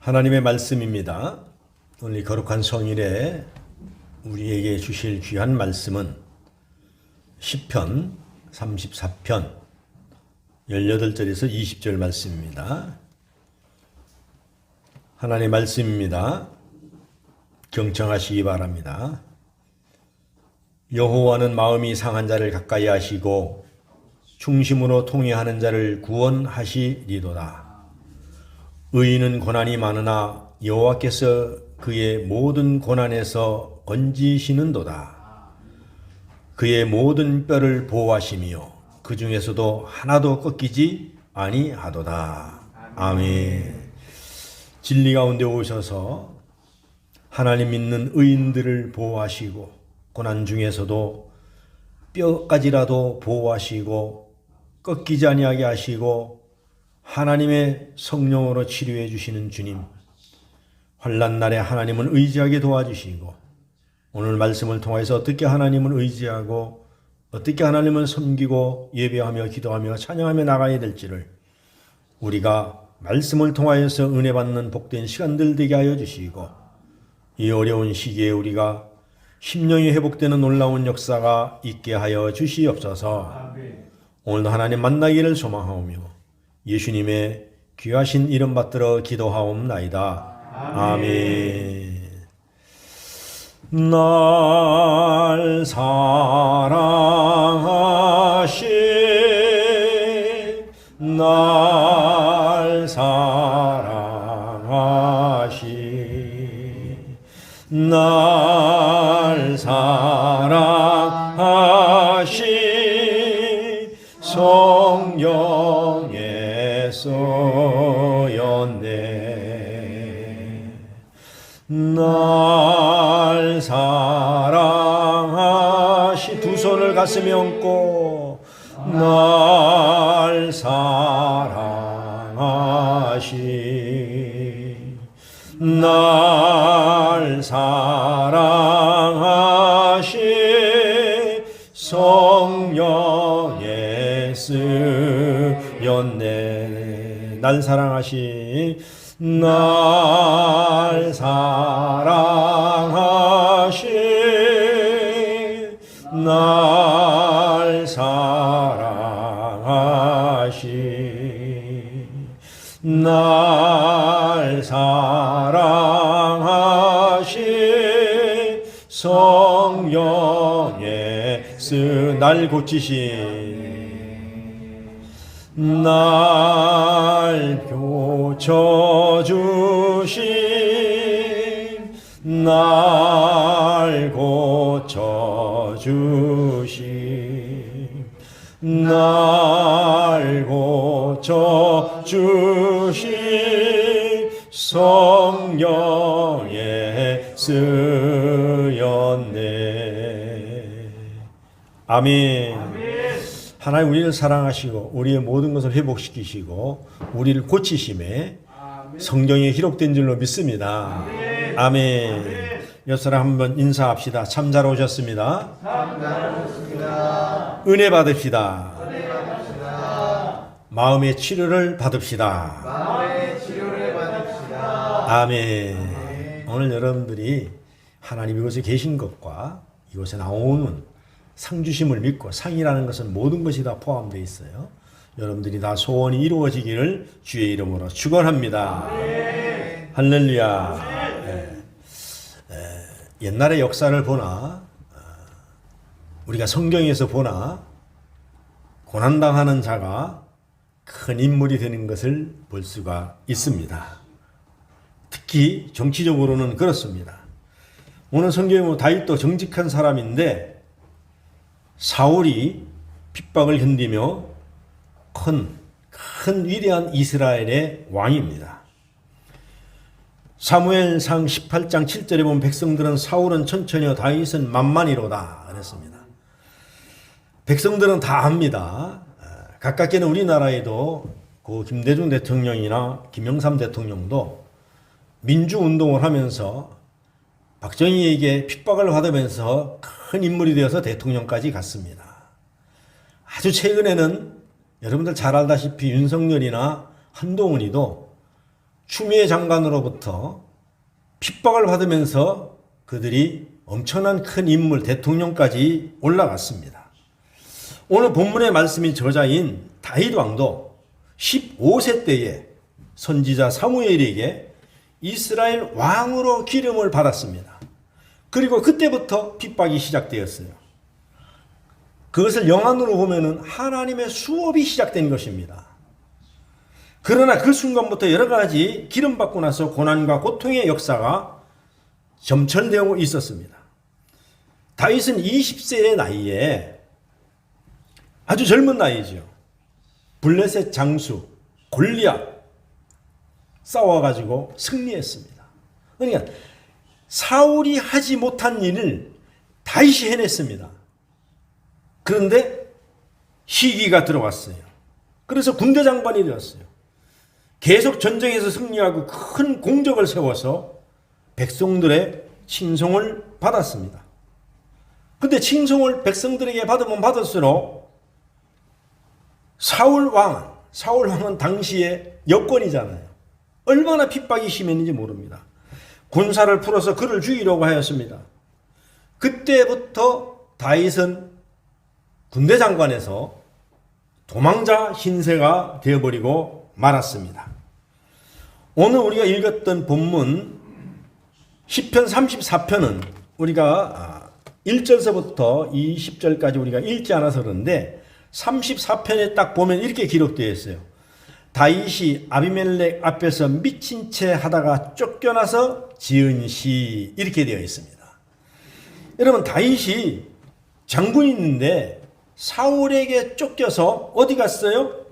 하나님의 말씀입니다. 오늘 거룩한 성일에 우리에게 주실 귀한 말씀은 시편 34편 18절에서 20절 말씀입니다. 하나님의 말씀입니다. 경청하시기 바랍니다. 여호와는 마음이 상한 자를 가까이 하시고 중심으로 통회하는 자를 구원하시리로다. 의인은 고난이 많으나 여호와께서 그의 모든 고난에서 건지시는도다. 그의 모든 뼈를 보호하시며 그 중에서도 하나도 꺾이지 아니하도다. 아멘. 진리 가운데 오셔서 하나님 믿는 의인들을 보호하시고 고난 중에서도 뼈까지라도 보호하시고 꺾이지 아니하게 하시고 하나님의 성령으로 치료해 주시는 주님, 환난 날에 하나님은 의지하게 도와주시고 오늘 말씀을 통해서 어떻게 하나님을 의지하고 어떻게 하나님을 섬기고 예배하며 기도하며 찬양하며 나가야 될지를 우리가 말씀을 통하여서 은혜 받는 복된 시간들 되게 하여 주시고 이 어려운 시기에 우리가 심령이 회복되는 놀라운 역사가 있게 하여 주시옵소서. 오늘도 하나님 만나기를 소망하오며 예수님의 귀하신 이름 받들어 기도하옵나이다. 아멘. 날 사랑하신 날 사랑하신 날 사랑하신 성령의 쏘였네. 날 사랑하신 두 손을 가슴에 얹고 날 사랑하신 날 사랑하신 성령의 쓰였네. 날 사랑하신 날 사랑하신 날 사랑하신 날 사랑하신 성령의 날 고치신 날 고쳐주신 날 고쳐주신 날 고쳐주신 성령의 쓰였네. 아멘. 하나님 우리를 사랑하시고 우리의 모든 것을 회복시키시고 우리를 고치심에 성경에 기록된 줄로 믿습니다. 아멘. 옆 사람 한번 인사합시다. 참 잘 오셨습니다. 은혜 받읍시다. 마음의 치료를 받읍시다. 아멘. 오늘 여러분들이 하나님 이곳에 계신 것과 이곳에 나오는 상주심을 믿고 상이라는 것은 모든 것이 다 포함되어 있어요. 여러분들이 다 소원이 이루어지기를 주의 이름으로 축원합니다. 할렐루야. 옛날의 역사를 보나 우리가 성경에서 보나 고난당하는 자가 큰 인물이 되는 것을 볼 수가 있습니다. 특히 정치적으로는 그렇습니다. 오늘 성경에 보면 다윗도 정직한 사람인데 사울이 핍박을 견디며 큰 위대한 이스라엘의 왕입니다. 사무엘상 18장 7절에 보면 백성들은 사울은 천천히요 다윗은 만만히로다 그랬습니다. 백성들은 다 압니다. 가깝게는 우리나라에도 그 김대중 대통령이나 김영삼 대통령도 민주운동을 하면서 박정희에게 핍박을 받으면서 큰 인물이 되어서 대통령까지 갔습니다. 아주 최근에는 여러분들 잘 알다시피 윤석열이나 한동훈이도 추미애 장관으로부터 핍박을 받으면서 그들이 엄청난 큰 인물 대통령까지 올라갔습니다. 오늘 본문의 말씀이 저자인 다윗 왕도 15세 때에 선지자 사무엘에게 이스라엘 왕으로 기름을 받았습니다. 그리고 그때부터 핍박이 시작되었어요. 그것을 영안으로 보면은 하나님의 수업이 시작된 것입니다. 그러나 그 순간부터 여러 가지 기름받고 나서 고난과 고통의 역사가 점철되고 있었습니다. 다윗은 20세의 나이에 아주 젊은 나이죠. 블레셋 장수 골리앗 싸워가지고 승리했습니다. 그러니까 사울이 하지 못한 일을 다윗이 해냈습니다. 그런데 시기가 들어왔어요. 그래서 군대 장관이 되었어요. 계속 전쟁에서 승리하고 큰 공적을 세워서 백성들의 칭송을 받았습니다. 근데 칭송을 백성들에게 받으면 받을수록 사울 왕은 당시에 여권이잖아요. 얼마나 핍박이 심했는지 모릅니다. 군사를 풀어서 그를 죽이려고 하였습니다. 그때부터 다윗은 군대 장관에서 도망자 신세가 되어버리고 말았습니다. 오늘 우리가 읽었던 본문 시편 34편은 우리가 1절서부터 20절까지 우리가 읽지 않아서 그런데 34편에 딱 보면 이렇게 기록되어 있어요. 다윗이 아비멜렉 앞에서 미친 채 하다가 쫓겨나서 지은 시, 이렇게 되어 있습니다. 여러분, 다윗이 장군이 있는데 사울에게 쫓겨서 어디 갔어요?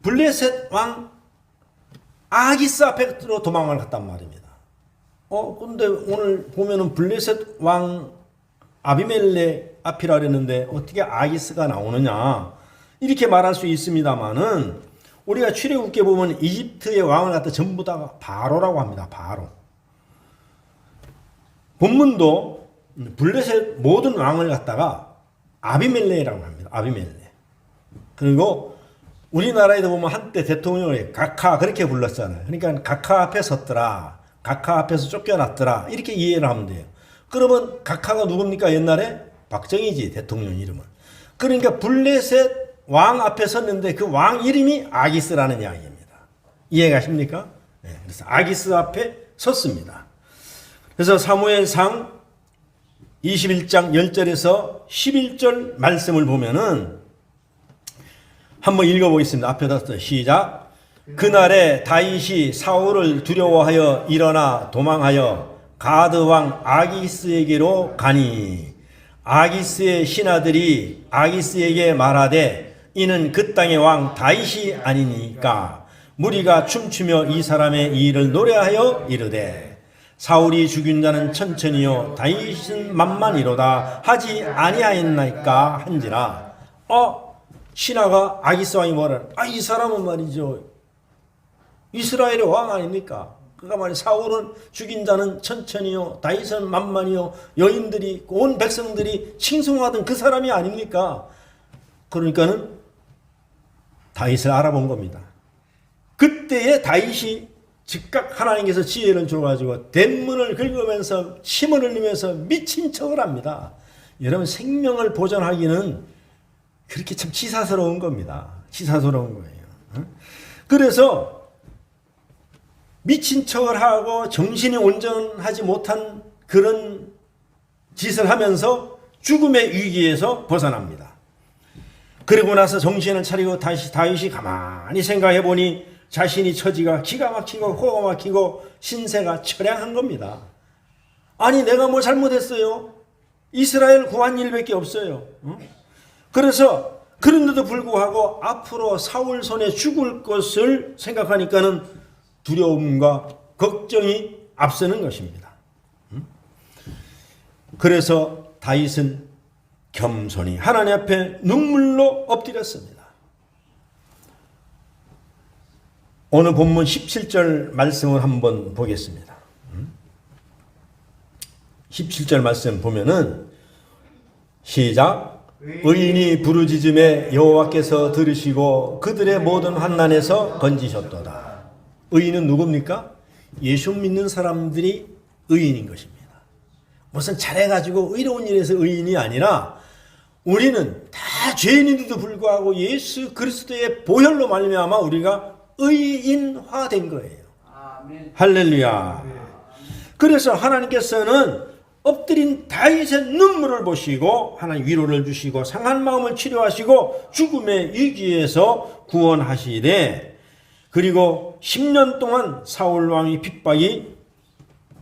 블레셋 왕 아기스 앞으로 도망을 갔단 말입니다. 근데 오늘 보면은 블레셋 왕 아비멜렉 앞이라 그랬는데 어떻게 아기스가 나오느냐, 이렇게 말할 수 있습니다만은 우리가 출애굽기에 보면 이집트의 왕을 갖다 전부 다 바로라고 합니다. 바로. 본문도 블레셋 모든 왕을 갖다가 아비멜렉이라고 합니다. 아비멜렉. 그리고 우리나라에도 보면 한때 대통령을 각하 그렇게 불렀잖아요. 그러니까 각하 앞에 섰더라, 각하 앞에서 쫓겨났더라, 이렇게 이해를 하면 돼요. 그러면 각하가 누굽니까? 옛날에 박정희지, 대통령 이름은. 그러니까 블레셋 왕 앞에 섰는데 그 왕 이름이 아기스라는 이야기입니다. 이해가십니까? 네, 그래서 아기스 앞에 섰습니다. 그래서 사무엘상 21장 10절에서 11절 말씀을 보면은 한번 읽어보겠습니다. 앞에다 써 시작. 그날에 다윗이 사울을 두려워하여 일어나 도망하여 가드 왕 아기스에게로 가니 아기스의 신하들이 아기스에게 말하되 이는 그 땅의 왕 다윗이 아니니까 무리가 춤추며 이 사람의 일을 노래하여 이르되 사울이 죽인 자는 천천히요 다윗은 만만이로다 하지 아니하였나이까 한지라. 신하가 아기스 왕이 뭐라? 이 사람은 말이죠, 이스라엘의 왕 아닙니까? 그가 말이 사울은 죽인 자는 천천히요 다윗은 만만히요 여인들이 온 백성들이 칭송하던 그 사람이 아닙니까? 그러니까는 다윗을 알아본 겁니다. 그때에 다윗이 즉각 하나님께서 지혜를 줘가지고 대문을 긁으면서 침을 흘리면서 미친 척을 합니다. 여러분, 생명을 보존하기는 그렇게 참 치사스러운 겁니다. 치사스러운 거예요. 그래서 미친 척을 하고 정신이 온전하지 못한 그런 짓을 하면서 죽음의 위기에서 벗어납니다. 그리고 나서 정신을 차리고 다시 다윗이 가만히 생각해 보니 자신이 처지가 기가 막히고 호가 막히고 신세가 처량한 겁니다. 아니, 내가 뭐 잘못했어요? 이스라엘 구한 일밖에 없어요. 그래서 그런데도 불구하고 앞으로 사울 손에 죽을 것을 생각하니까는 두려움과 걱정이 앞서는 것입니다. 그래서 다윗은 겸손히 하나님 앞에 눈물로 엎드렸습니다. 오늘 본문 17절 말씀을 한번 보겠습니다. 17절 말씀 보면은 시작. 의인이 부르짖음에 여호와께서 들으시고 그들의 모든 환난에서 건지셨도다. 의인은 누굽니까? 예수 믿는 사람들이 의인인 것입니다. 무슨 잘해가지고 의로운 일에서 의인이 아니라 우리는 다 죄인인데도 불구하고 예수 그리스도의 보혈로 말미암아 우리가 의인화된 거예요. 아멘. 할렐루야. 그래서 하나님께서는 엎드린 다윗의 눈물을 보시고 하나님 위로를 주시고 상한 마음을 치료하시고 죽음의 위기에서 구원하시되, 그리고 10년 동안 사울 왕의 핍박이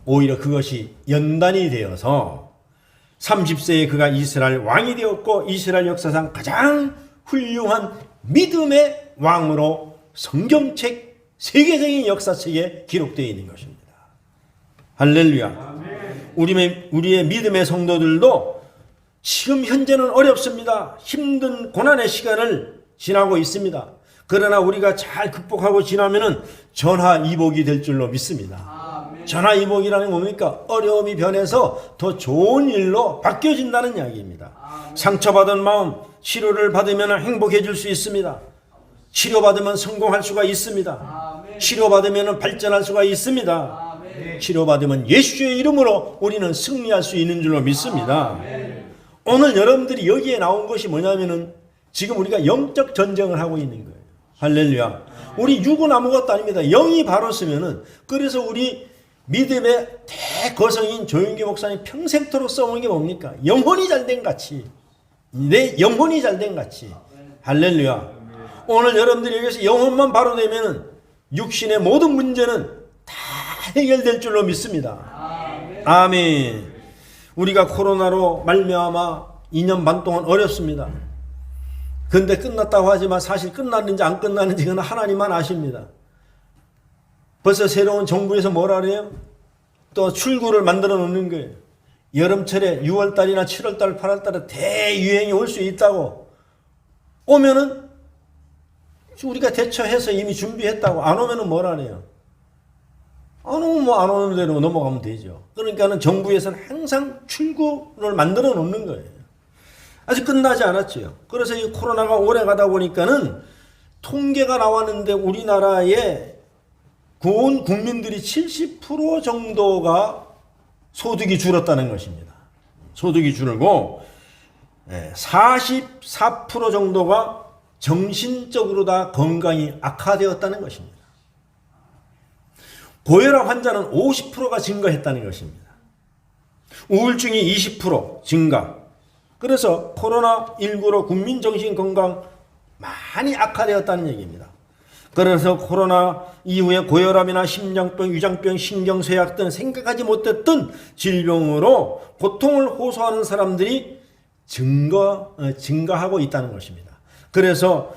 오히려 그것이 연단이 되어서 30세에 그가 이스라엘 왕이 되었고 이스라엘 역사상 가장 훌륭한 믿음의 왕으로 성경책 세계적인 역사책에 기록되어 있는 것입니다. 할렐루야. 우리의 믿음의 성도들도 지금 현재는 어렵습니다. 힘든 고난의 시간을 지나고 있습니다. 그러나 우리가 잘 극복하고 지나면은 전화이복이 될 줄로 믿습니다. 전화이복이라는 건 뭡니까? 어려움이 변해서 더 좋은 일로 바뀌어진다는 이야기입니다. 상처받은 마음 치료를 받으면 행복해질 수 있습니다. 치료받으면 성공할 수가 있습니다. 치료받으면 발전할 수가 있습니다. 치료받으면 예수의 이름으로 우리는 승리할 수 있는 줄로 믿습니다. 오늘 여러분들이 여기에 나온 것이 뭐냐면은 지금 우리가 영적 전쟁을 하고 있는 거예요. 할렐루야. 우리 육은 아무것도 아닙니다. 영이 바로 쓰면은, 그래서 우리 믿음의 대거성인 조윤기 목사님 평생토록 써온 게 뭡니까? 영혼이 잘된 같이. 내 영혼이 잘된 같이. 할렐루야. 오늘 여러분들이 여기서 영혼만 바로 되면은 육신의 모든 문제는 다 해결될 줄로 믿습니다. 아멘. 우리가 코로나로 말미암아 2년 반 동안 어렵습니다. 근데 끝났다고 하지만 사실 끝났는지 안 끝났는지 그건 하나님만 아십니다. 벌써 새로운 정부에서 뭐라 그래요? 또 출구를 만들어 놓는 거예요. 여름철에 6월달이나 7월달, 8월달에 대유행이 올 수 있다고. 오면은 우리가 대처해서 이미 준비했다고. 안 오면은 뭐라 그래요? 안 오면 뭐 안 오는 대로 넘어가면 되죠. 그러니까는 정부에서는 항상 출구를 만들어 놓는 거예요. 아직 끝나지 않았죠. 그래서 이 코로나가 오래 가다 보니까는 통계가 나왔는데 우리나라의 온 국민들이 70% 정도가 소득이 줄었다는 것입니다. 소득이 줄고 44% 정도가 정신적으로 다 건강이 악화되었다는 것입니다. 고혈압 환자는 50%가 증가했다는 것입니다. 우울증이 20% 증가. 그래서 코로나19로 국민 정신건강 많이 악화되었다는 얘기입니다. 그래서 코로나 이후에 고혈압이나 심장병, 위장병, 신경쇠약 등 생각하지 못했던 질병으로 고통을 호소하는 사람들이 증가하고 있다는 것입니다. 그래서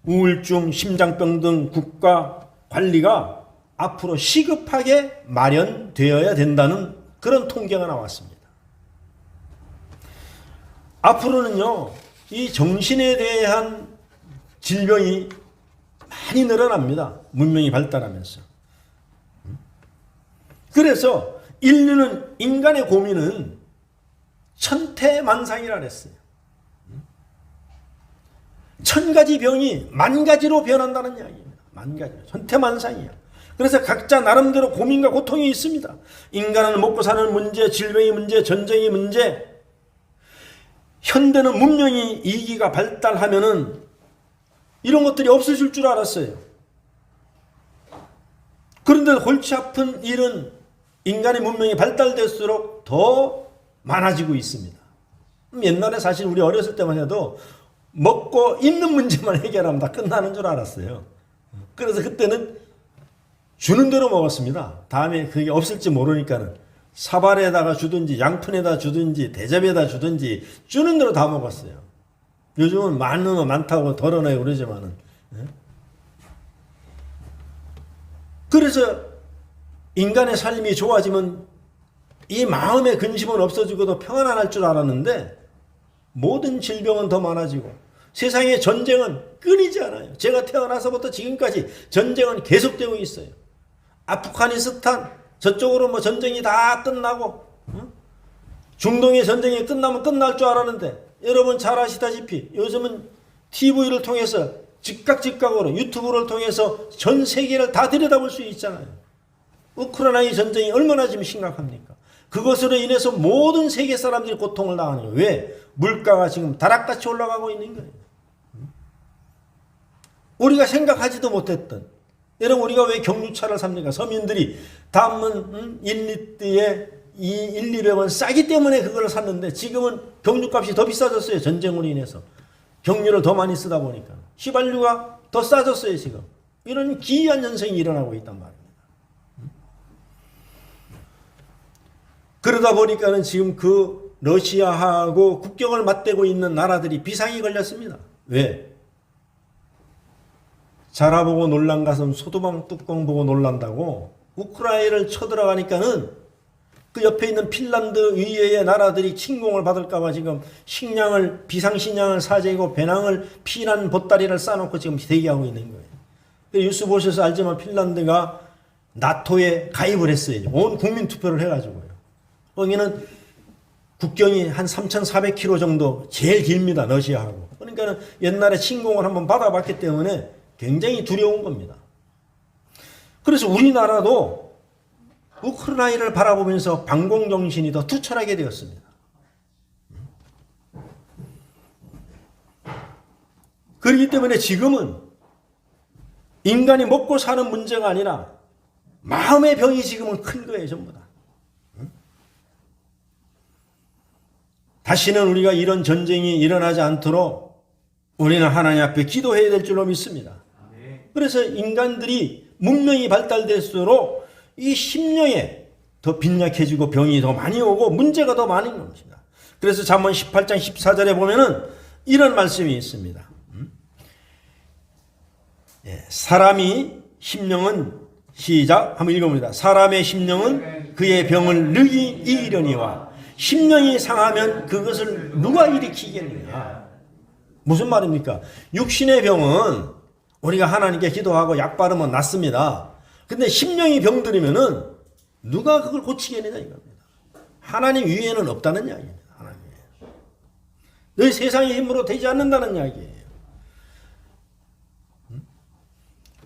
우울증, 심장병 등 국가 관리가 앞으로 시급하게 마련되어야 된다는 그런 통계가 나왔습니다. 앞으로는요, 이 정신에 대한 질병이 많이 늘어납니다. 문명이 발달하면서. 그래서 인류는, 인간의 고민은 천태만상이라 그랬어요. 1000가지 병이 10,000가지로 변한다는 이야기입니다. 10,000가지. 천태만상이야. 그래서 각자 나름대로 고민과 고통이 있습니다. 인간은 먹고 사는 문제, 질병의 문제, 전쟁의 문제. 현대는 문명이 이기가 발달하면은 이런 것들이 없어질 줄 알았어요. 그런데 골치 아픈 일은 인간의 문명이 발달될수록 더 많아지고 있습니다. 옛날에 사실 우리 어렸을 때만 해도 먹고 입는 문제만 해결하면 다 끝나는 줄 알았어요. 그래서 그때는 주는 대로 먹었습니다. 다음에 그게 없을지 모르니까는 사발에다가 주든지 양푼에다 주든지 대접에다 주든지 주는 대로 다 먹었어요. 요즘은 많으면 많다고 덜어내고 그러지만은. 그래서 인간의 삶이 좋아지면 이 마음의 근심은 없어지고 더 평안할 줄 알았는데 모든 질병은 더 많아지고 세상의 전쟁은 끊이지 않아요. 제가 태어나서부터 지금까지 전쟁은 계속되고 있어요. 아프가니스탄 저쪽으로 뭐 전쟁이 다 끝나고 중동의 전쟁이 끝나면 끝날 줄 알았는데 여러분 잘 아시다시피 요즘은 TV를 통해서 즉각으로 유튜브를 통해서 전 세계를 다 들여다볼 수 있잖아요. 우크라이나의 전쟁이 얼마나 지금 심각합니까? 그것으로 인해서 모든 세계 사람들이 고통을 당하는 거예요. 왜? 물가가 지금 다락같이 올라가고 있는 거예요. 우리가 생각하지도 못했던, 여러분 우리가 왜 경유차를 삽니까? 서민들이 담은 1리터에 1,200원 싸기 때문에 그걸 샀는데 지금은 경유값이 더 비싸졌어요. 전쟁으로 인해서. 경유를 더 많이 쓰다 보니까. 휘발유가 더 싸졌어요. 지금. 이런 기이한 현상이 일어나고 있단 말입니다. 그러다 보니까는 지금 그 러시아하고 국경을 맞대고 있는 나라들이 비상이 걸렸습니다. 왜? 자라보고 놀란 가슴 소두방 뚜껑 보고 놀란다고 우크라이나를 쳐들어가니까는 그 옆에 있는 핀란드 위에의 나라들이 침공을 받을까봐 지금 비상식량을 사재고 배낭을 피난 보따리를 싸놓고 지금 대기하고 있는 거예요. 뉴스 보셔서 알지만 핀란드가 나토에 가입을 했어요. 온 국민 투표를 해가지고요. 거기는 국경이 한 3,400km 정도 제일 깁니다. 러시아하고. 그러니까 옛날에 침공을 한번 받아봤기 때문에 굉장히 두려운 겁니다. 그래서 우리나라도 우크라이나를 바라보면서 방공정신이 더 투철하게 되었습니다. 그렇기 때문에 지금은 인간이 먹고 사는 문제가 아니라 마음의 병이 지금은 큰 거예요. 전부 다. 다시는 우리가 이런 전쟁이 일어나지 않도록 우리는 하나님 앞에 기도해야 될 줄로 믿습니다. 그래서 인간들이 문명이 발달될수록 이 심령에 더 빈약해지고 병이 더 많이 오고 문제가 더 많은 겁니다. 그래서 잠언 18장 14절에 보면은 이런 말씀이 있습니다. 사람이 심령은 시작 한번 읽어봅니다. 사람의 심령은 그의 병을 능히 이기려니와 심령이 상하면 그것을 누가 일으키겠느냐. 무슨 말입니까? 육신의 병은 우리가 하나님께 기도하고 약 바르면 낫습니다. 근데 심령이 병들이면은 누가 그걸 고치겠느냐 이겁니다. 하나님 위에는 없다는 이야기입니다. 하나님 위에. 너희 세상의 힘으로 되지 않는다는 이야기예요.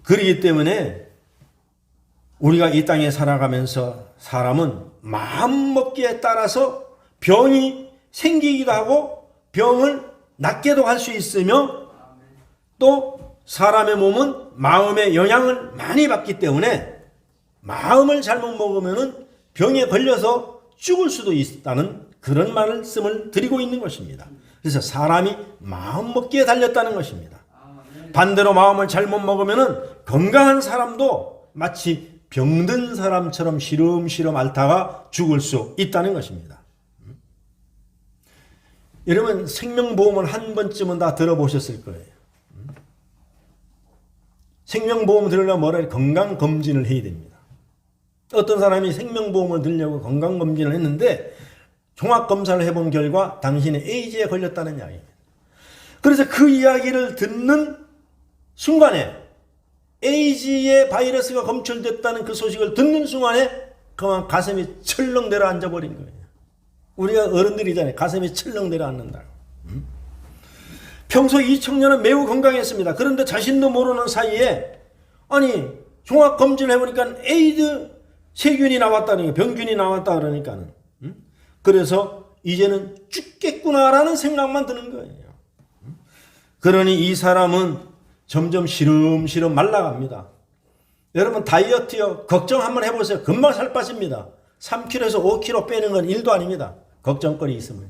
그렇기 때문에 우리가 이 땅에 살아가면서 사람은 마음먹기에 따라서 병이 생기기도 하고 병을 낫게도 할 수 있으며 또 사람의 몸은 마음의 영향을 많이 받기 때문에 마음을 잘못 먹으면 병에 걸려서 죽을 수도 있다는 그런 말씀을 드리고 있는 것입니다. 그래서 사람이 마음 먹기에 달렸다는 것입니다. 반대로 마음을 잘못 먹으면 건강한 사람도 마치 병든 사람처럼 시름시름 앓다가 죽을 수 있다는 것입니다. 여러분 생명보험을 한 번쯤은 다 들어보셨을 거예요. 생명보험 들으려면 뭐라 해요? 건강검진을 해야 됩니다. 어떤 사람이 생명보험을 들려고 건강검진을 했는데 종합검사를 해본 결과 당신이 에이즈에 걸렸다는 이야기입니다. 그래서 그 이야기를 듣는 순간에 에이즈의 바이러스가 검출됐다는 그 소식을 듣는 순간에 그만 가슴이 철렁 내려앉아 버린 거예요. 우리가 어른들이잖아요. 가슴이 철렁 내려앉는다. 평소 이 청년은 매우 건강했습니다. 그런데 자신도 모르는 사이에 아니 종합검진을 해보니까 에이드 세균이 나왔다는 거예요. 병균이 나왔다 그러니까는. 그래서 이제는 죽겠구나라는 생각만 드는 거예요. 그러니 이 사람은 점점 시름시름 말라갑니다. 여러분 다이어트요. 걱정 한번 해보세요. 금방 살 빠집니다. 3kg에서 5kg 빼는 건 일도 아닙니다. 걱정거리 있으면요.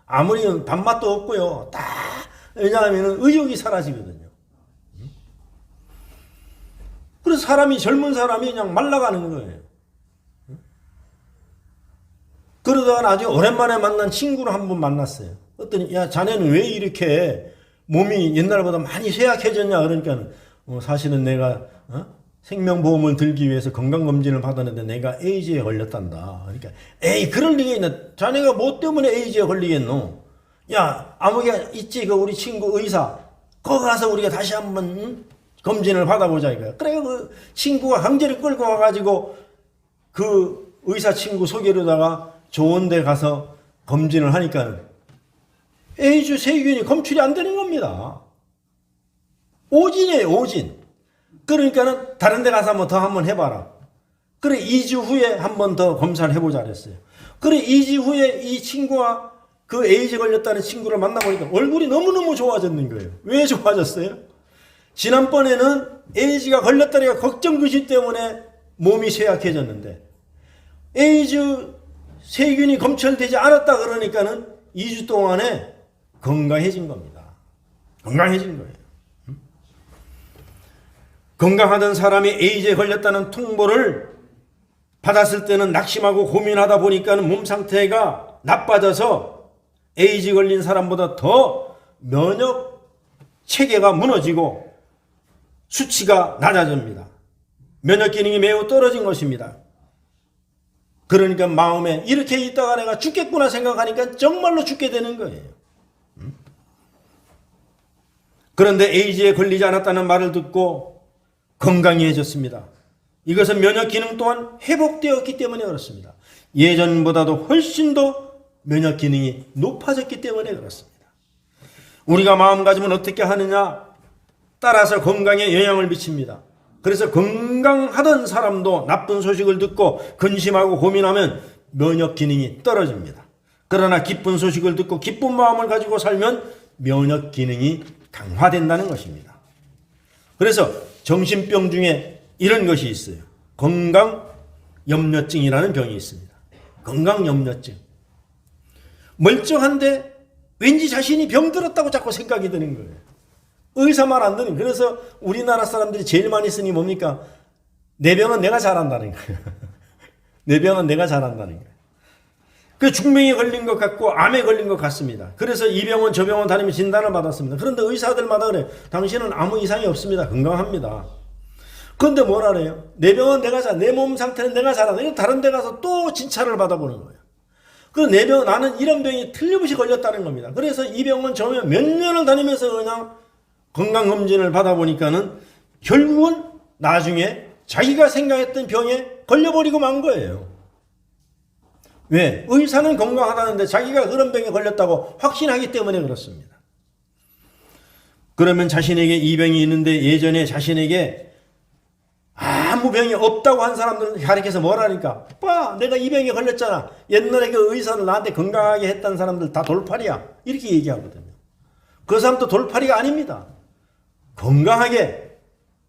아무리 밥맛도 없고요. 다 왜냐하면 의욕이 사라지거든요. 그래서 사람이 젊은 사람이 그냥 말라가는 거예요. 그러다가 나중에 오랜만에 만난 친구를 한 번 만났어요. 어떤 야 자네는 왜 이렇게 몸이 옛날보다 많이 쇠약해졌냐 그러니까 사실은 내가 생명보험을 들기 위해서 건강검진을 받았는데 내가 에이즈에 걸렸단다. 그러니까 에이 그럴 리가 있나. 자네가 뭐 때문에 에이즈에 걸리겠노. 야 아무개 있지 그 우리 친구 의사 거기 가서 우리가 다시 한번 검진을 받아보자 이거야. 그래 그 친구가 강제로 끌고 와가지고 그 의사 친구 소개로다가 좋은 데 가서 검진을 하니까 에이즈 세균이 검출이 안 되는 겁니다. 오진이에요, 오진. 그러니까는 다른 데 가서 한번 해봐라. 그래, 2주 후에 한 번 더 검사를 해보자 그랬어요. 그래, 2주 후에 이 친구와 그 에이즈 걸렸다는 친구를 만나보니까 얼굴이 너무너무 좋아졌는 거예요. 왜 좋아졌어요? 지난번에는 에이즈가 걸렸다니까 걱정부심 때문에 몸이 쇠약해졌는데, 에이즈 세균이 검출되지 않았다 그러니까는 2주 동안에 건강해진 겁니다. 건강해진 거예요. 건강하던 사람이 에이즈에 걸렸다는 통보를 받았을 때는 낙심하고 고민하다 보니까는 몸 상태가 나빠져서 에이즈 걸린 사람보다 더 면역 체계가 무너지고 수치가 낮아집니다. 면역 기능이 매우 떨어진 것입니다. 그러니까 마음에 이렇게 있다가 내가 죽겠구나 생각하니까 정말로 죽게 되는 거예요. 그런데 에이즈에 걸리지 않았다는 말을 듣고 건강해졌습니다. 이것은 면역 기능 또한 회복되었기 때문에 그렇습니다. 예전보다도 훨씬 더 면역 기능이 높아졌기 때문에 그렇습니다. 우리가 마음가짐은 어떻게 하느냐 따라서 건강에 영향을 미칩니다. 그래서 건강하던 사람도 나쁜 소식을 듣고 근심하고 고민하면 면역 기능이 떨어집니다. 그러나 기쁜 소식을 듣고 기쁜 마음을 가지고 살면 면역 기능이 강화된다는 것입니다. 그래서 정신병 중에 이런 것이 있어요. 건강염려증이라는 병이 있습니다. 건강염려증. 멀쩡한데 왠지 자신이 병들었다고 자꾸 생각이 드는 거예요. 의사 말 안 듣는. 그래서 우리나라 사람들이 제일 많이 쓰니 뭡니까? 내 병은 내가 잘한다는 거예요. 내 병은 내가 잘한다는 거예요. 그 중병에 걸린 것 같고 암에 걸린 것 같습니다. 그래서 이 병원 저 병원 다니면 진단을 받았습니다. 그런데 의사들마다 그래. 당신은 아무 이상이 없습니다. 건강합니다. 그런데 뭐라 그래요? 내 병은 내가 잘, 내 몸 상태는 내가 잘한다. 이거 다른 데 가서 또 진찰을 받아보는 거예요. 그 내 병, 나는 이런 병이 틀림없이 걸렸다는 겁니다. 그래서 이 병원 저 병원 몇 년을 다니면서 그냥 건강검진을 받아보니까는 결국은 나중에 자기가 생각했던 병에 걸려버리고 만 거예요. 왜? 의사는 건강하다는데 자기가 그런 병에 걸렸다고 확신하기 때문에 그렇습니다. 그러면 자신에게 이 병이 있는데 예전에 자신에게 아무 병이 없다고 한 사람들은 가리켜서 뭐라니까? 봐, 내가 이 병에 걸렸잖아. 옛날에 그 의사는 나한테 건강하게 했던 사람들 다 돌팔이야. 이렇게 얘기하거든요. 그 사람도 돌팔이가 아닙니다. 건강하게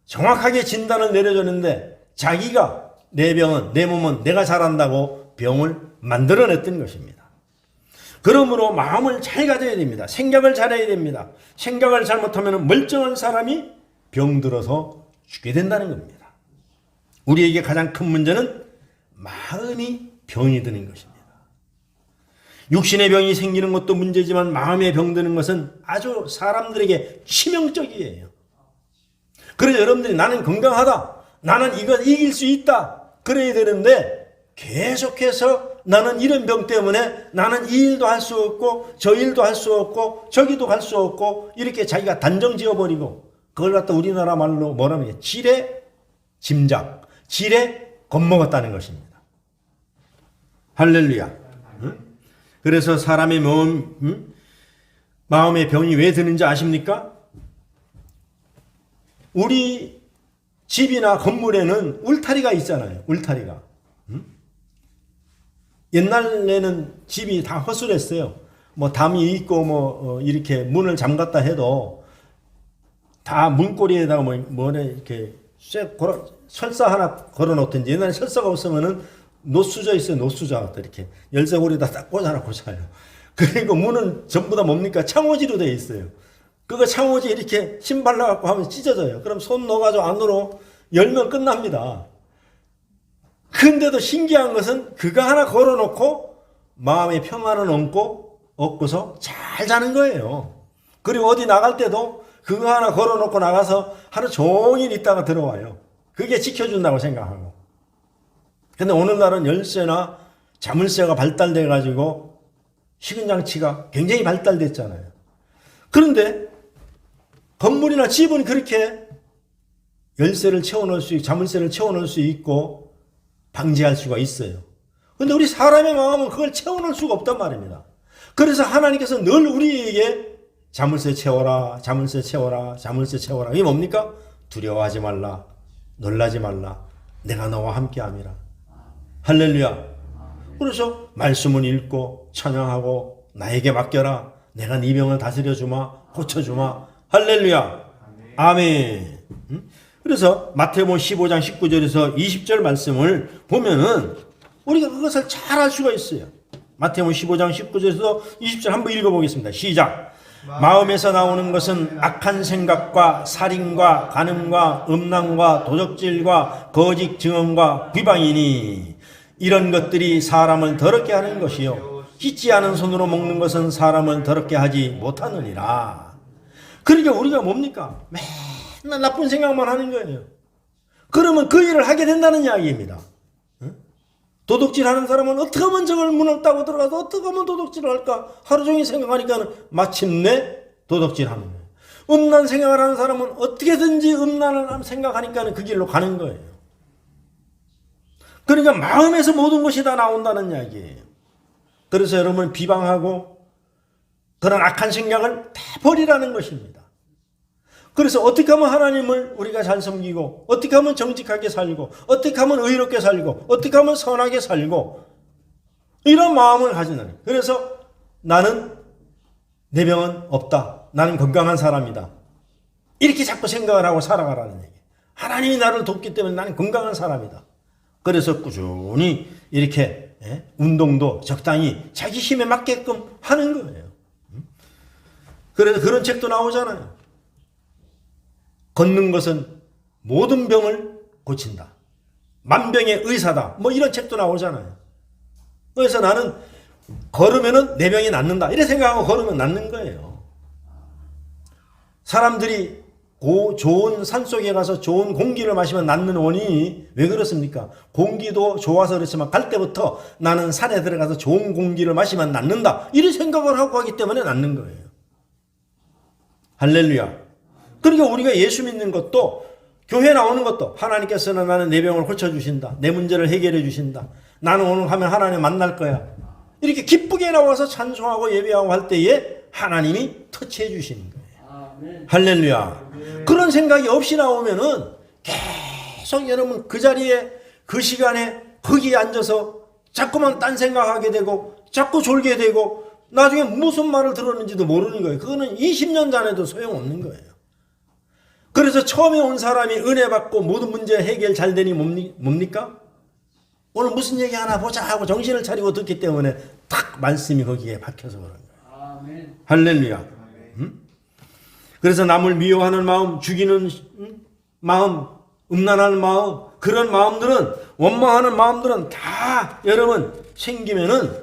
정확하게 진단을 내려줬는데 자기가 내 병은 내 몸은 내가 잘한다고 병을 만들어냈던 것입니다. 그러므로 마음을 잘 가져야 됩니다. 생각을 잘해야 됩니다. 생각을 잘못하면 멀쩡한 사람이 병들어서 죽게 된다는 겁니다. 우리에게 가장 큰 문제는 마음이 병이 드는 것입니다. 육신의 병이 생기는 것도 문제지만 마음의 병 드는 것은 아주 사람들에게 치명적이에요. 그래서 여러분들이 나는 건강하다. 나는 이걸 이길 수 있다. 그래야 되는데 계속해서 나는 이런 병 때문에 나는 이 일도 할 수 없고 저 일도 할 수 없고 저기도 갈 수 없고 이렇게 자기가 단정 지어버리고 그걸 갖다 우리나라 말로 뭐라면 지레 짐작, 지레 겁먹었다는 것입니다. 할렐루야. 응? 그래서 사람의 마음의 병이 왜 드는지 아십니까? 우리 집이나 건물에는 울타리가 있잖아요. 울타리가. 옛날에는 집이 다 허술했어요. 뭐 담이 있고 이렇게 문을 잠갔다 해도 다 문고리에다가 이렇게 설사 하나 걸어놓든지 옛날에 설사가 없으면은 노수저 있어요. 노수저 이렇게 열쇠고리에다 딱 꽂아놓고 자요. 그리고 문은 전부 다 뭡니까? 창호지로 되어 있어요. 그거 창호지 이렇게 심 발라갖고 하면 찢어져요. 그럼 손 넣어가지고 안으로 열면 끝납니다. 근데도 신기한 것은 그거 하나 걸어놓고 마음의 평안을 얻고서 잘 자는 거예요. 그리고 어디 나갈 때도 그거 하나 걸어놓고 나가서 하루 종일 있다가 들어와요. 그게 지켜준다고 생각하고. 근데 오늘날은 열쇠나 자물쇠가 발달돼가지고 식은장치가 굉장히 발달됐잖아요. 그런데 건물이나 집은 그렇게 열쇠를 채워넣을 수 있고 자물쇠를 채워넣을 수 있고 방지할 수가 있어요. 그런데 우리 사람의 마음은 그걸 채워넣을 수가 없단 말입니다. 그래서 하나님께서 늘 우리에게 자물쇠 채워라, 자물쇠 채워라, 자물쇠 채워라. 이게 뭡니까? 두려워하지 말라, 놀라지 말라, 내가 너와 함께함이라. 할렐루야. 그래서 말씀을 읽고 찬양하고 나에게 맡겨라. 내가 네 병을 다스려 주마, 고쳐 주마. 할렐루야. 아멘. 그래서 마태복음 15장 19절에서 20절 말씀을 보면은 우리가 그것을 잘 알 수가 있어요. 마태복음 15장 19절에서 20절 한번 읽어보겠습니다. 시작. 마음에서 나오는 것은 악한 생각과 살인과 간음과 음란과 도적질과 거짓 증언과 비방이니 이런 것들이 사람을 더럽게 하는 것이요 씻지 않은 손으로 먹는 것은 사람을 더럽게 하지 못하느니라. 그러니까 우리가 뭡니까? 맨날 나쁜 생각만 하는 거예요. 그러면 그 일을 하게 된다는 이야기입니다. 도둑질 하는 사람은 어떻게 하면 저걸 문을 따고 들어가서 어떻게 하면 도둑질을 할까? 하루 종일 생각하니까 마침내 도둑질 하는 거예요. 음란 생각을 하는 사람은 어떻게든지 음란을 생각하니까 그 길로 가는 거예요. 그러니까 마음에서 모든 것이 다 나온다는 이야기예요. 그래서 여러분 비방하고 그런 악한 생각을 다 버리라는 것입니다. 그래서 어떻게 하면 하나님을 우리가 잘 섬기고 어떻게 하면 정직하게 살고 어떻게 하면 의롭게 살고 어떻게 하면 선하게 살고 이런 마음을 가지는 거예요. 그래서 나는 내 병은 없다. 나는 건강한 사람이다. 이렇게 자꾸 생각을 하고 살아가라는 얘기예요. 하나님이 나를 돕기 때문에 나는 건강한 사람이다. 그래서 꾸준히 이렇게 운동도 적당히 자기 힘에 맞게끔 하는 거예요. 그래서 그런 책도 나오잖아요. 걷는 것은 모든 병을 고친다. 만병의 의사다. 뭐 이런 책도 나오잖아요. 그래서 나는 걸으면은 내 병이 낫는다. 이렇게 생각하고 걸으면 낫는 거예요. 사람들이 좋은 산속에 가서 좋은 공기를 마시면 낫는 원인이 왜 그렇습니까? 공기도 좋아서 그렇지만 갈 때부터 나는 산에 들어가서 좋은 공기를 마시면 낫는다. 이런 생각을 하고 하기 때문에 낫는 거예요. 할렐루야. 그러니까 우리가 예수 믿는 것도 교회 나오는 것도 하나님께서는 나는 내 병을 고쳐주신다. 내 문제를 해결해 주신다. 나는 오늘 하면 하나님 만날 거야. 이렇게 기쁘게 나와서 찬송하고 예배하고 할 때에 하나님이 터치해 주시는 거예요. 아멘. 할렐루야. 아멘. 그런 생각이 없이 나오면은 계속 여러분 그 자리에 그 시간에 거기에 앉아서 자꾸만 딴 생각하게 되고 자꾸 졸게 되고 나중에 무슨 말을 들었는지도 모르는 거예요. 그거는 20년 전에도 소용없는 거예요. 그래서 처음에 온 사람이 은혜 받고 모든 문제 해결 잘 되니 뭡니까? 오늘 무슨 얘기 하나 보자 하고 정신을 차리고 듣기 때문에 딱 말씀이 거기에 박혀서 그런 거예요. 아멘. 할렐루야. 그래서 남을 미워하는 마음, 죽이는 마음, 음란하는 마음, 그런 마음들은 원망하는 마음들은 다 여러분 생기면은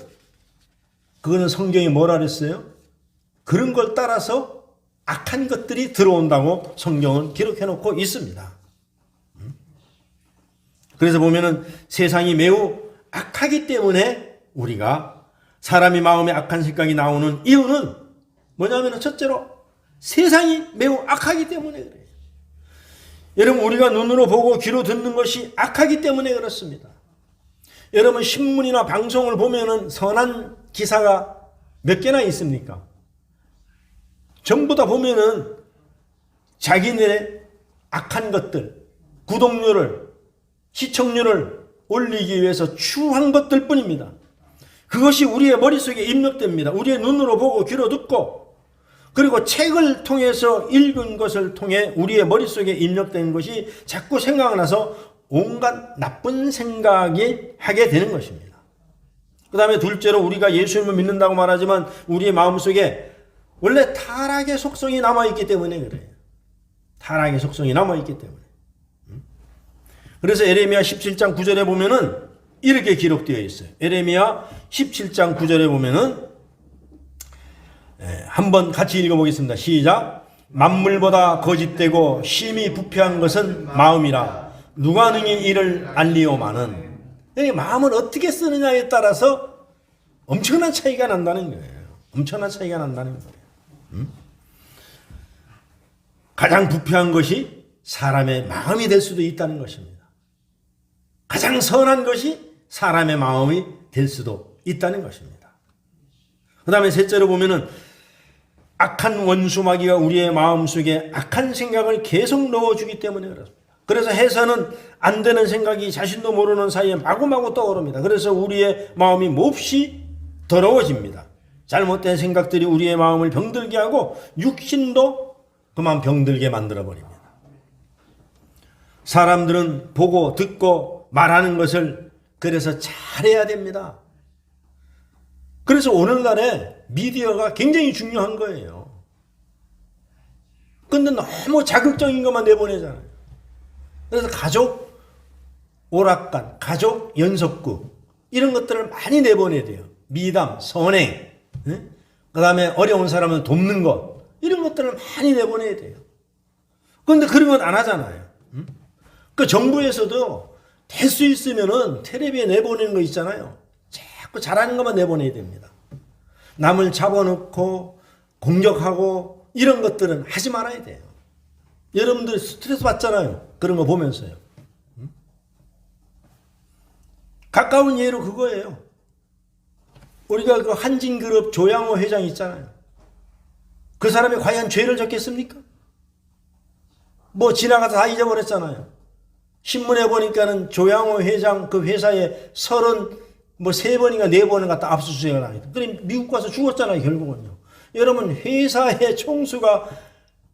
그거는 성경이 뭐라 그랬어요? 그런 걸 따라서 악한 것들이 들어온다고 성경은 기록해 놓고 있습니다. 그래서 보면은 세상이 매우 악하기 때문에 우리가 사람이 마음에 악한 생각이 나오는 이유는 뭐냐면 첫째로 세상이 매우 악하기 때문에 그래요. 여러분 우리가 눈으로 보고 귀로 듣는 것이 악하기 때문에 그렇습니다. 여러분 신문이나 방송을 보면은 선한 기사가 몇 개나 있습니까? 전부 다 보면은 자기네 악한 것들, 구독률을, 시청률을 올리기 위해서 추한 것들 뿐입니다. 그것이 우리의 머릿속에 입력됩니다. 우리의 눈으로 보고 귀로 듣고 그리고 책을 통해서 읽은 것을 통해 우리의 머릿속에 입력된 것이 자꾸 생각나서 온갖 나쁜 생각이 하게 되는 것입니다. 그 다음에 둘째로 우리가 예수님을 믿는다고 말하지만 우리의 마음속에 원래 타락의 속성이 남아있기 때문에 그래요. 타락의 속성이 남아있기 때문에. 그래서 에레미야 17장 9절에 보면은 이렇게 기록되어 있어요. 에레미야 17장 9절에 보면은 한번 같이 읽어보겠습니다. 시작. 만물보다 거짓되고 심히 부패한 것은 마음이라 누가 능히 이를 알리오마는. 마음을 어떻게 쓰느냐에 따라서 엄청난 차이가 난다는 거예요. 엄청난 차이가 난다는 거예요. 가장 부패한 것이 사람의 마음이 될 수도 있다는 것입니다. 가장 선한 것이 사람의 마음이 될 수도 있다는 것입니다. 그 다음에 셋째로 보면은 악한 원수 마귀가 우리의 마음속에 악한 생각을 계속 넣어주기 때문에 그렇습니다. 그래서 해서는 안 되는 생각이 자신도 모르는 사이에 마구마구 떠오릅니다. 그래서 우리의 마음이 몹시 더러워집니다. 잘못된 생각들이 우리의 마음을 병들게 하고 육신도 그만 병들게 만들어버립니다. 사람들은 보고 듣고 말하는 것을 그래서 잘해야 됩니다. 그래서 오늘날에 미디어가 굉장히 중요한 거예요. 근데 너무 자극적인 것만 내보내잖아요. 그래서 가족 오락관, 가족 연속극 이런 것들을 많이 내보내야 돼요. 미담, 선행, 그 다음에 어려운 사람은 돕는 것 이런 것들을 많이 내보내야 돼요. 그런데 그런 건 안 하잖아요. 그 정부에서도 될 수 있으면은 텔레비에 내보내는 거 있잖아요. 자꾸 잘하는 것만 내보내야 됩니다. 남을 잡아놓고 공격하고 이런 것들은 하지 말아야 돼요. 여러분들 스트레스 받잖아요. 그런 거 보면서요. 가까운 예로 그거예요. 우리가 그 한진그룹 조양호 회장 있잖아요. 그 사람이 과연 죄를 졌겠습니까? 뭐 지나가서 다 잊어버렸잖아요. 신문에 보니까는 조양호 회장 그 회사에 33번인가 4번을 갖다 압수수색을 하겠다. 그럼 미국 가서 죽었잖아요, 결국은요. 여러분, 회사의 총수가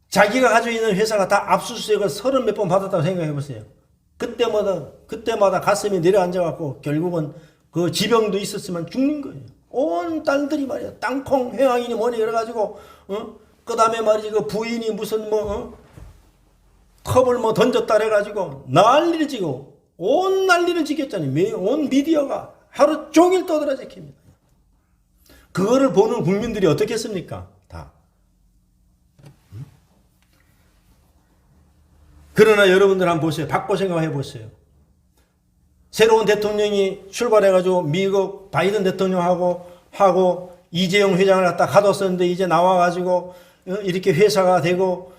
자기가 가지고 있는 회사가 다 압수수색을 30몇 번 받았다고 생각해 보세요. 그때마다 가슴이 내려앉아갖고 결국은 그 지병도 있었지만 죽는 거예요. 온 딸들이 말이야. 땅콩, 회왕이니 뭐니 이래가지고, 그 다음에 말이지, 그 부인이 무슨 컵을 던졌다 그래가지고 난리를 지고 온 난리를 지켰잖아요. 온 미디어가 하루 종일 떠들어제킵니다. 그거를 보는 국민들이 어떻겠습니까? 다. 그러나 여러분들 한번 보세요. 바꿔 생각해 보세요. 새로운 대통령이 출발해가지고 미국 바이든 대통령하고 이재용 회장을 갖다 가뒀었는데 이제 나와가지고 이렇게 회사가 되고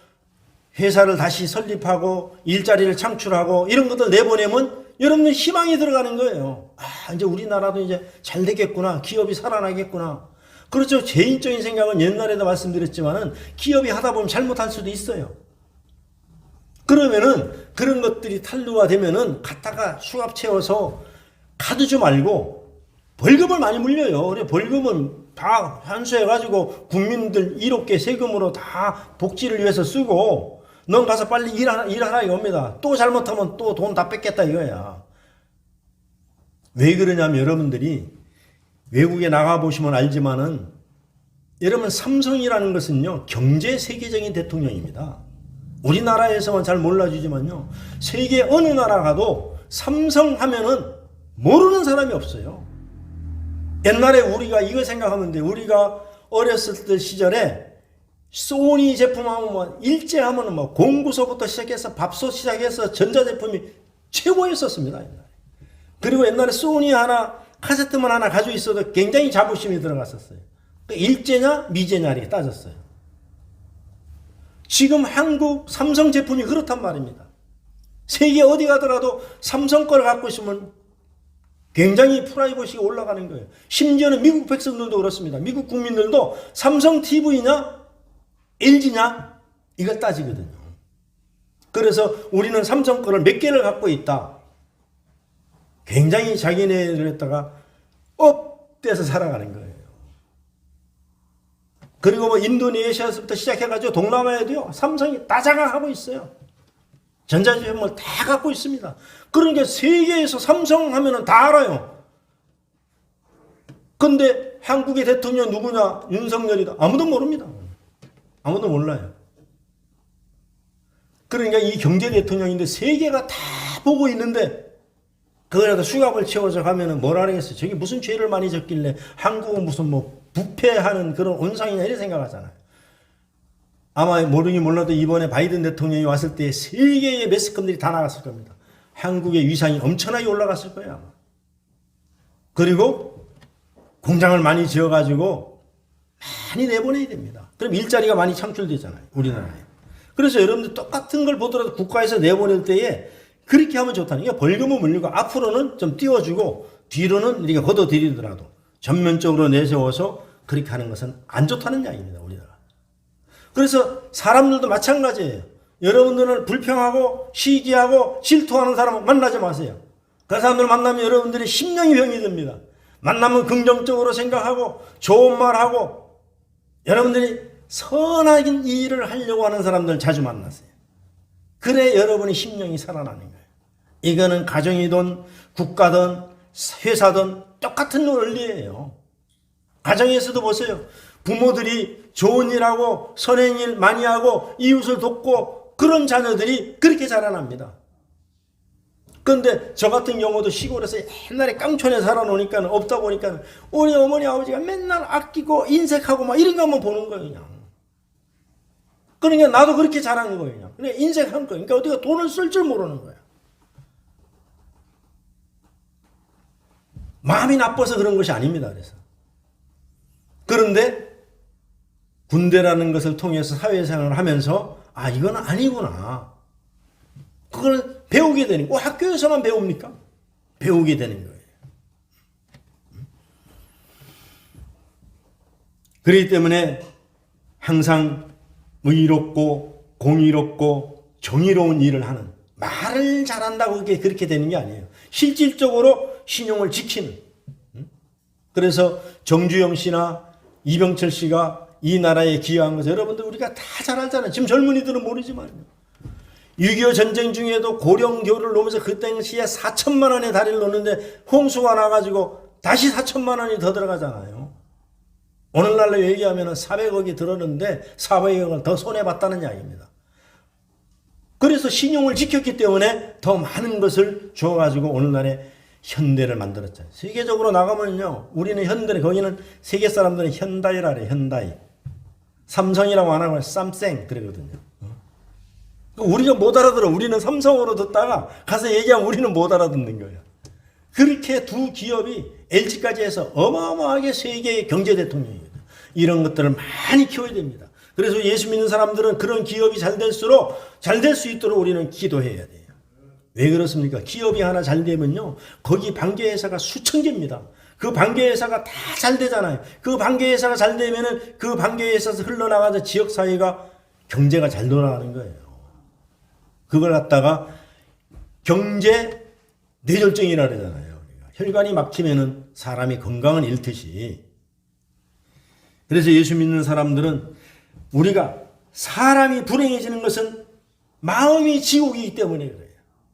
회사를 다시 설립하고 일자리를 창출하고 이런 것들 내보내면 여러분들 희망이 들어가는 거예요. 아, 이제 우리나라도 이제 잘 되겠구나. 기업이 살아나겠구나. 그렇죠. 개인적인 생각은 옛날에도 말씀드렸지만은 기업이 하다 보면 잘못할 수도 있어요. 그러면은 그런 것들이 탄로가 되면은 갖다가 수갑 채워서 가두지 말고 벌금을 많이 물려요. 그래 벌금은 다 환수해가지고 국민들 1억 개 세금으로 다 복지를 위해서 쓰고 넌 가서 빨리 일하라 이겁니다. 또 잘못하면 또 돈 다 뺏겠다 이거야. 왜 그러냐면 여러분들이 외국에 나가보시면 알지만은 여러분 삼성이라는 것은요 경제 세계적인 대통령입니다. 우리나라에서만 잘 몰라주지만요 세계 어느 나라 가도 삼성 하면은 모르는 사람이 없어요. 옛날에 우리가 이거 생각하면 돼. 우리가 어렸을 때 시절에 소니 제품하면 뭐 일제하면 뭐 공구소부터 시작해서 밥솥 시작해서 전자제품이 최고였었습니다. 옛날에. 그리고 옛날에 소니 하나 카세트만 하나 가지고 있어도 굉장히 자부심이 들어갔었어요. 일제냐 미제냐 이렇게 따졌어요. 지금 한국 삼성 제품이 그렇단 말입니다. 세계 어디 가더라도 삼성 걸 갖고 있으면 굉장히 프라이버시가 올라가는 거예요. 심지어는 미국 백성들도 그렇습니다. 미국 국민들도 삼성 TV냐 LG냐 이걸 따지거든요. 그래서 우리는 삼성 거를 몇 개를 갖고 있다. 굉장히 자기네를 했다가 업돼서 살아가는 거예요. 그리고 뭐 인도네시아에서부터 시작해가지고 동남아에도요 삼성이 다 장악하고 있어요. 전자제품을 다 갖고 있습니다. 그러니까 세계에서 삼성 하면은 다 알아요. 근데 한국의 대통령 누구냐? 윤석열이다. 아무도 모릅니다. 아무도 몰라요. 그러니까 이 경제 대통령인데 세계가 다 보고 있는데 그거라도 수갑을 채워서 가면은 뭐라 그러겠어요. 저기 무슨 죄를 많이 졌길래 한국은 무슨 뭐 부패하는 그런 온상이냐 이렇게 생각하잖아요. 아마 모르긴 몰라도 이번에 바이든 대통령이 왔을 때 세계의 매스컴들이 다 나갔을 겁니다. 한국의 위상이 엄청나게 올라갔을 거예요. 아마. 그리고 공장을 많이 지어가지고 많이 내보내야 됩니다. 그럼 일자리가 많이 창출되잖아요. 우리나라에. 그래서 여러분들 똑같은 걸 보더라도 국가에서 내보낼 때에 그렇게 하면 좋다는 게 벌금을 물리고 앞으로는 좀 띄워주고 뒤로는 이렇게 걷어들이더라도 전면적으로 내세워서 그렇게 하는 것은 안 좋다는 이야기입니다. 우리나라. 그래서 사람들도 마찬가지예요. 여러분들은 불평하고 시기하고 질투하는 사람 만나지 마세요. 그 사람들 만나면 여러분들이 심령이 병이 듭니다. 만나면 긍정적으로 생각하고 좋은 말하고 여러분들이 선한 일을 하려고 하는 사람들 자주 만나세요. 그래 여러분의 심령이 살아나는 거예요. 이거는 가정이든 국가든 회사든 똑같은 원리예요. 가정에서도 보세요. 부모들이 좋은 일하고 선행 일 많이 하고 이웃을 돕고 그런 자녀들이 그렇게 자라납니다. 그런데 저 같은 경우도 시골에서 옛날에 깡촌에 살아놓으니까 없다 보니까 우리 어머니 아버지가 맨날 아끼고 인색하고 막 이런 것만 보는 거예요. 그냥. 그러니까 나도 그렇게 자란 거예요. 그냥. 그러니까 인색한 거예요. 그러니까 어디가 돈을 쓸 줄 모르는 거예요. 마음이 나빠서 그런 것이 아닙니다. 그런데 군대라는 것을 통해서 사회생활을 하면서 아 이건 아니구나. 그걸 배우게 되는 거. 학교에서만 배웁니까? 배우게 되는 거예요. 그렇기 때문에 항상 의롭고 공의롭고 정의로운 일을 하는 말을 잘한다고 그렇게 되는 게 아니에요. 실질적으로 신용을 지키는. 그래서 정주영 씨나 이병철 씨가 이 나라에 기여한 것을 여러분들 우리가 다 잘 알잖아요. 지금 젊은이들은 모르지만요. 6.25 전쟁 중에도 고령교를 놓으면서 그 당시에 4천만 원의 다리를 놓는데 홍수가 나가지고 다시 4천만 원이 더 들어가잖아요. 오늘날로 얘기하면 400억이 들었는데 400억을 더 손해봤다는 이야기입니다. 그래서 신용을 지켰기 때문에 더 많은 것을 줘가지고 오늘날에 현대를 만들었잖아요. 세계적으로 나가면요. 우리는 현대를 거기는 세계 사람들은 현다이라 그래요. 현다이. 삼성이라고 안 하고 쌈생 그러거든요. 우리가 못 알아들어. 우리는 삼성으로 듣다가 가서 얘기하면 우리는 못 알아듣는 거예요. 그렇게 두 기업이 LG까지 해서 어마어마하게 세계의 경제 대통령이거든요. 이런 것들을 많이 키워야 됩니다. 그래서 예수 믿는 사람들은 그런 기업이 잘 될수록 잘 될 수 있도록 우리는 기도해야 돼요. 왜 그렇습니까? 기업이 하나 잘 되면요. 거기 반개회사가 수천 개입니다. 그 반개회사가 다 잘 되잖아요. 그 반개회사가 잘 되면은 그 반개회사에서 흘러나가서 지역사회가 경제가 잘 돌아가는 거예요. 그걸 갖다가 경제 뇌졸중이라 그러잖아요. 혈관이 막히면은 사람이 건강을 잃듯이. 그래서 예수 믿는 사람들은 우리가 사람이 불행해지는 것은 마음이 지옥이기 때문에 그래요.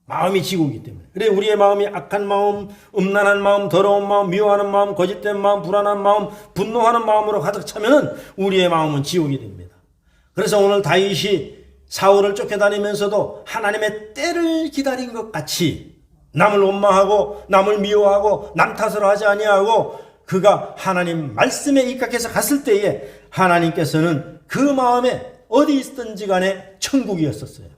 마음이 지옥이기 때문에. 그래 우리의 마음이 악한 마음, 음란한 마음, 더러운 마음, 미워하는 마음, 거짓된 마음, 불안한 마음, 분노하는 마음으로 가득 차면은 우리의 마음은 지옥이 됩니다. 그래서 오늘 다윗이 사울을 쫓겨다니면서도 하나님의 때를 기다린 것 같이 남을 원망하고 남을 미워하고 남 탓을 하지 아니하고 그가 하나님 말씀에 입각해서 갔을 때에 하나님께서는 그 마음에 어디 있든지 간에 천국이었었어요.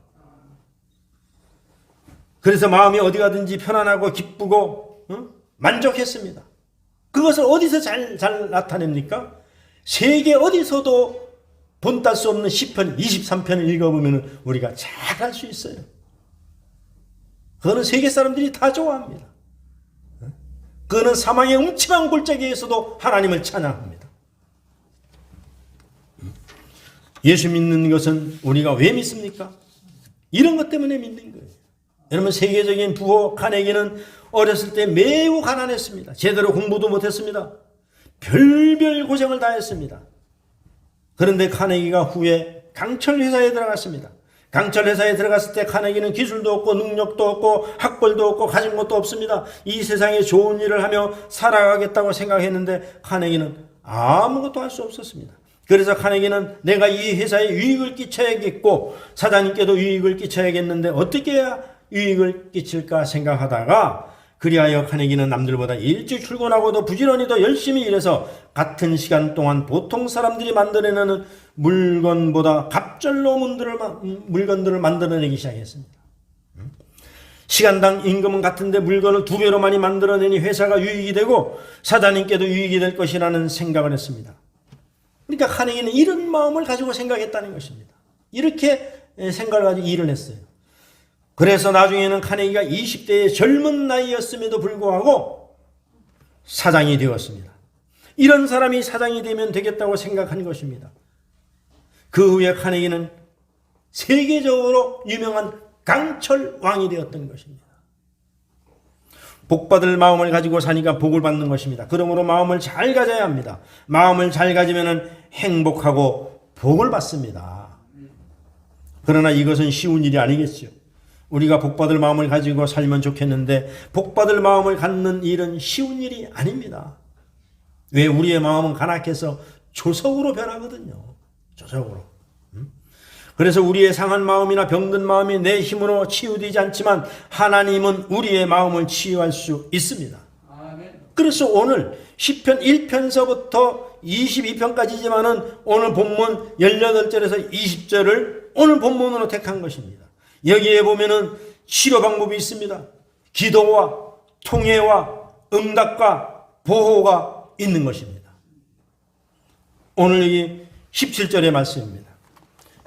그래서 마음이 어디 가든지 편안하고 기쁘고 만족했습니다. 그것을 어디서 잘 나타냅니까? 세계 어디서도 본딸 수 없는 시편 23편을 읽어보면 우리가 잘 알 수 있어요. 그거는 세계 사람들이 다 좋아합니다. 그거는 사망의 음침한 골짜기에서도 하나님을 찬양합니다. 예수 믿는 것은 우리가 왜 믿습니까? 이런 것 때문에 믿는 거예요. 여러분 세계적인 부호 카네기는 어렸을 때 매우 가난했습니다. 제대로 공부도 못했습니다. 별별 고생을 다 했습니다. 그런데 카네기가 후에 강철 회사에 들어갔습니다. 강철 회사에 들어갔을 때 카네기는 기술도 없고 능력도 없고 학벌도 없고 가진 것도 없습니다. 이 세상에 좋은 일을 하며 살아가겠다고 생각했는데 카네기는 아무것도 할 수 없었습니다. 그래서 카네기는 내가 이 회사에 유익을 끼쳐야겠고 사장님께도 유익을 끼쳐야겠는데 어떻게 해야 유익을 끼칠까 생각하다가 그리하여 카네기는 남들보다 일찍 출근하고도 부지런히 더 열심히 일해서 같은 시간 동안 보통 사람들이 만들어내는 물건보다 갑절로 물건들을 만들어내기 시작했습니다. 시간당 임금은 같은데 물건을 2배로 많이 만들어내니 회사가 유익이 되고 사장님께도 유익이 될 것이라는 생각을 했습니다. 그러니까 카네기는 이런 마음을 가지고 생각했다는 것입니다. 이렇게 생각을 가지고 일을 했어요. 그래서 나중에는 카네기가 20대의 젊은 나이였음에도 불구하고 사장이 되었습니다. 이런 사람이 사장이 되면 되겠다고 생각한 것입니다. 그 후에 카네기는 세계적으로 유명한 강철 왕이 되었던 것입니다. 복받을 마음을 가지고 사니까 복을 받는 것입니다. 그러므로 마음을 잘 가져야 합니다. 마음을 잘 가지면 행복하고 복을 받습니다. 그러나 이것은 쉬운 일이 아니겠죠. 우리가 복받을 마음을 가지고 살면 좋겠는데 복받을 마음을 갖는 일은 쉬운 일이 아닙니다. 왜? 우리의 마음은 간악해서 조석으로 변하거든요. 조석으로. 그래서 우리의 상한 마음이나 병든 마음이 내 힘으로 치유되지 않지만 하나님은 우리의 마음을 치유할 수 있습니다. 그래서 오늘 시편 1편서부터 22편까지지만은 오늘 본문 18절에서 20절을 오늘 본문으로 택한 것입니다. 여기에 보면은 치료 방법이 있습니다. 기도와 통회와 응답과 보호가 있는 것입니다. 오늘 여기 17절의 말씀입니다.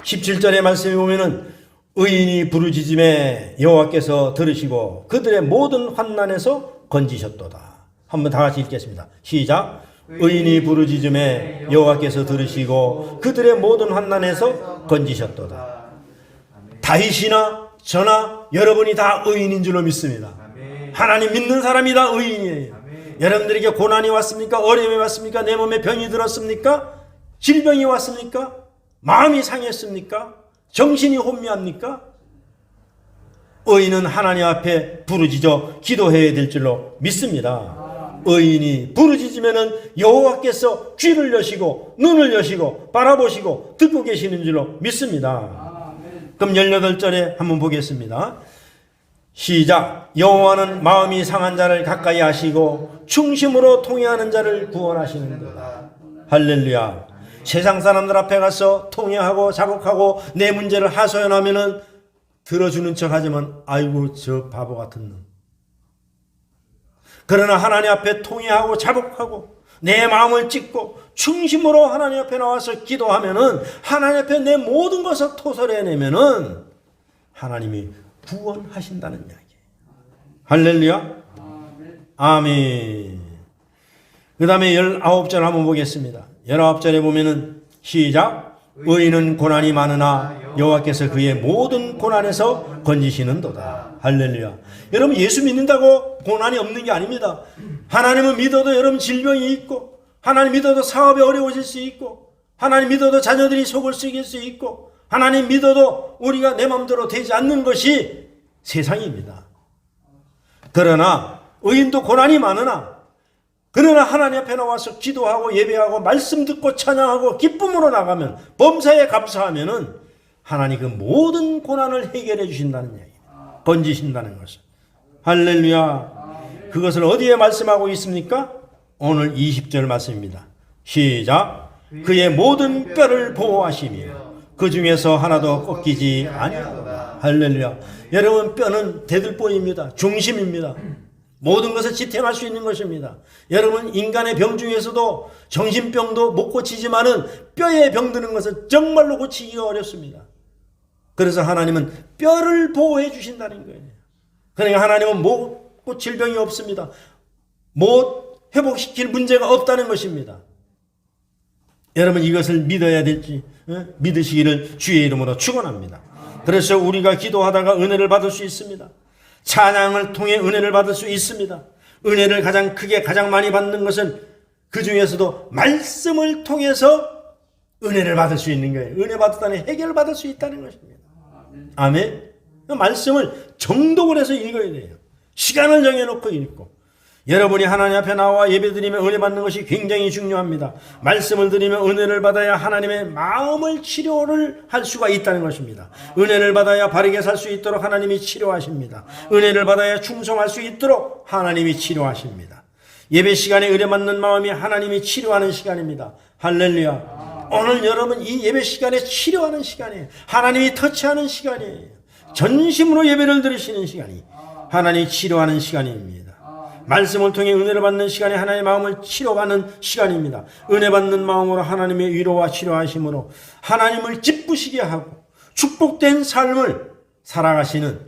17절의 말씀에 보면은 의인이 부르짖음에 여호와께서 들으시고 그들의 모든 환난에서 건지셨도다. 한번 다 같이 읽겠습니다. 시작. 의인이 부르짖음에 여호와께서 들으시고 그들의 모든 환난에서 건지셨도다. 다윗이나 저나 여러분이 다 의인인 줄로 믿습니다. 하나님 믿는 사람이 다 의인이에요. 여러분들에게 고난이 왔습니까? 어려움이 왔습니까? 내 몸에 병이 들었습니까? 질병이 왔습니까? 마음이 상했습니까? 정신이 혼미합니까? 의인은 하나님 앞에 부르짖어 기도해야 될 줄로 믿습니다. 의인이 부르짖으면 여호와께서 귀를 여시고 눈을 여시고 바라보시고 듣고 계시는 줄로 믿습니다. 그럼 18절에 한번 보겠습니다. 시작. 여호와는 마음이 상한 자를 가까이 하시고 충심으로 통회하는 자를 구원하시는도다. 할렐루야. 세상 사람들 앞에 가서 통회하고 자복하고 내 문제를 하소연하면은 들어주는 척 하지만 아이고 저 바보 같은 놈. 그러나 하나님 앞에 통회하고 자복하고 내 마음을 찢고 충심으로 하나님 앞에 나와서 기도하면은 하나님 앞에 내 모든 것을 토설해내면은 하나님이 구원하신다는 이야기예요. 할렐루야. 아멘. 그 다음에 19절 한번 보겠습니다. 19절에 보면은 시작. 의인은 고난이 많으나 여호와께서 그의 모든 고난에서 건지시는도다. 할렐루야. 여러분 예수 믿는다고 고난이 없는 게 아닙니다. 하나님은 믿어도 여러분 질병이 있고 하나님 믿어도 사업이 어려워질 수 있고 하나님 믿어도 자녀들이 속을 썩일 수 있고 하나님 믿어도 우리가 내 마음대로 되지 않는 것이 세상입니다. 그러나 의인도 고난이 많으나 그러나 하나님 앞에 나와서 기도하고 예배하고 말씀 듣고 찬양하고 기쁨으로 나가면 범사에 감사하면은 하나님 그 모든 고난을 해결해 주신다는 이야기입니다. 건지신다는 것을. 할렐루야. 그것을 어디에 말씀하고 있습니까? 오늘 20절 말씀입니다. 시작. 그의 모든 뼈를 보호하시며 그 중에서 하나도 꺾이지 아니하도다. 할렐루야. 여러분 뼈는 대들보입니다. 중심입니다. 모든 것을 지탱할 수 있는 것입니다. 여러분 인간의 병 중에서도 정신병도 못 고치지만은 뼈에 병드는 것은 정말로 고치기가 어렵습니다. 그래서 하나님은 뼈를 보호해 주신다는 거예요. 그러니까 하나님은 못 고칠 병이 없습니다. 못 회복시킬 문제가 없다는 것입니다. 여러분 이것을 믿어야 될지 믿으시기를 주의 이름으로 축원합니다. 그래서 우리가 기도하다가 은혜를 받을 수 있습니다. 찬양을 통해 은혜를 받을 수 있습니다. 은혜를 가장 크게 가장 많이 받는 것은 그 중에서도 말씀을 통해서 은혜를 받을 수 있는 거예요. 은혜 받았다는 해결을 받을 수 있다는 것입니다. 아멘. 말씀을 정독을 해서 읽어야 돼요. 시간을 정해놓고 읽고 여러분이 하나님 앞에 나와 예배드리며 은혜 받는 것이 굉장히 중요합니다. 말씀을 드리며 은혜를 받아야 하나님의 마음을 치료를 할 수가 있다는 것입니다. 은혜를 받아야 바르게 살 수 있도록 하나님이 치료하십니다. 은혜를 받아야 충성할 수 있도록 하나님이 치료하십니다. 예배 시간에 은혜 받는 마음이 하나님이 치료하는 시간입니다. 할렐루야. 오늘 여러분 이 예배 시간에 치료하는 시간이에요. 하나님이 터치하는 시간이에요. 전심으로 예배를 드리시는 시간이 하나님이 치료하는 시간입니다. 말씀을 통해 은혜를 받는 시간에 하나님의 마음을 치료받는 시간입니다. 은혜 받는 마음으로 하나님의 위로와 치료하심으로 하나님을 기쁘시게 하고 축복된 삶을 살아가시는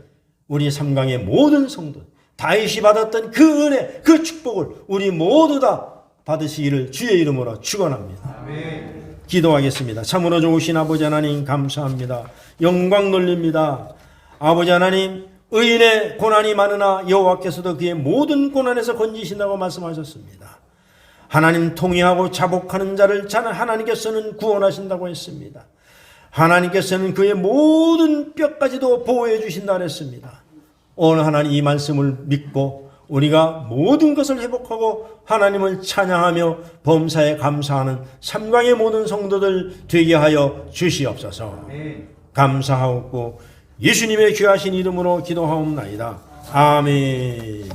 우리 삼강의 모든 성도, 다윗이 받았던 그 은혜, 그 축복을 우리 모두 다 받으시기를 주의 이름으로 축원합니다. 기도하겠습니다. 참으로 좋으신 아버지 하나님 감사합니다. 영광 돌립니다. 아버지 하나님, 의인의 고난이 많으나 여호와께서도 그의 모든 고난에서 건지신다고 말씀하셨습니다. 하나님, 통회하고 자복하는 자를 하나님께서는 구원하신다고 했습니다. 하나님께서는 그의 모든 뼈까지도 보호해 주신다 그랬습니다. 오늘 하나님 이 말씀을 믿고 우리가 모든 것을 회복하고 하나님을 찬양하며 범사에 감사하는 삼강의 모든 성도들 되게 하여 주시옵소서. 감사하고 예수님의 귀하신 이름으로 기도하옵나이다. 아멘.